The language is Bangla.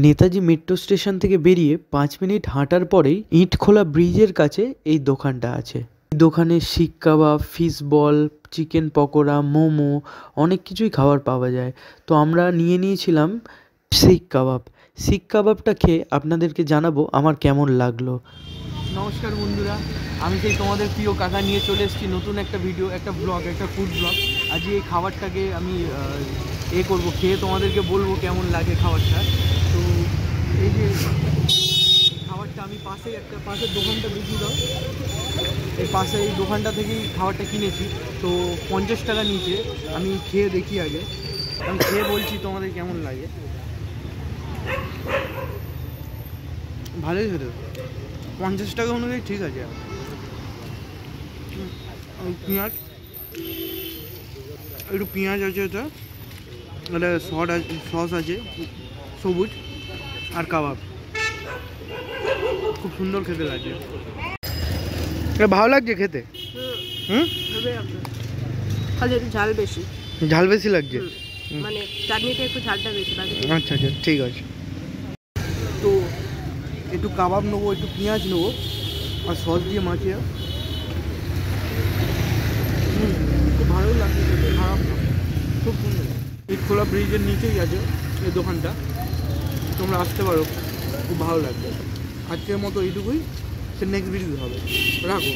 নেতাজি মেট্রো স্টেশন থেকে বেরিয়ে 5 মিনিট হাঁটার পরেই ইটখোলা ব্রিজের কাছে এই দোকানটা আছে। দোকানে seekh kebab, fish ball, chicken pakora, momo অনেক কিছুই খাবার পাওয়া যায়। তো আমরা নিয়ে নিয়েছিলাম শিক কাবাব। শিক কাবাবটা খেয়ে আপনাদেরকে জানাবো আমার কেমন লাগলো। নমস্কার বন্ধুরা, আমি সেই তোমাদের প্রিয় কাকা নিয়ে চলে এসেছি নতুন একটা ভিডিও, একটা ব্লগ, একটা ফুড ব্লগ। আজ এই খাবারটাকে আমি করবো, খেয়ে তোমাদেরকে বলবো কেমন লাগে খাবারটা। তো এই যে খাবারটা আমি পাশের দোকানটা দেখিয়ে দাও, এই পাশে এই দোকানটা থেকেই খাবারটা কিনেছি। তো 50 টাকা নিয়েছে, আমি খেয়ে দেখি আগে, আমি খেয়ে বলছি তোমাদের কেমন লাগে। ভালোই খেতে, 50 টাকা অনুযায়ী ঠিক আছে। পেঁয়াজ, একটু পেঁয়াজ আছে, এটা সস আছে সবুজ, আর কাবাব খুব সুন্দর খেতে লাগছে। ভালো লাগছে খেতে। খালি একটু ঝাল বেশি, ঝাল বেশি লাগছে, মানে চাটনিটা একটু ঝালটা বেশি লাগে। আচ্ছা আচ্ছা, ঠিক আছে। তো একটু কাবাব নেবো, একটু পেঁয়াজ নেবো, আর সস দিয়ে মাখিয়ে। খুব ভালো লাগছে, খারাপ না, খুব সুন্দর। ইটখোলা ব্রিজের নিচেই আছে এই দোকানটা, তোমরা আসতে পারো, খুব ভালো লাগবে। আজকের মতো এইটুকুই, সে নেক্সট ভিডিও হবে, রাখো।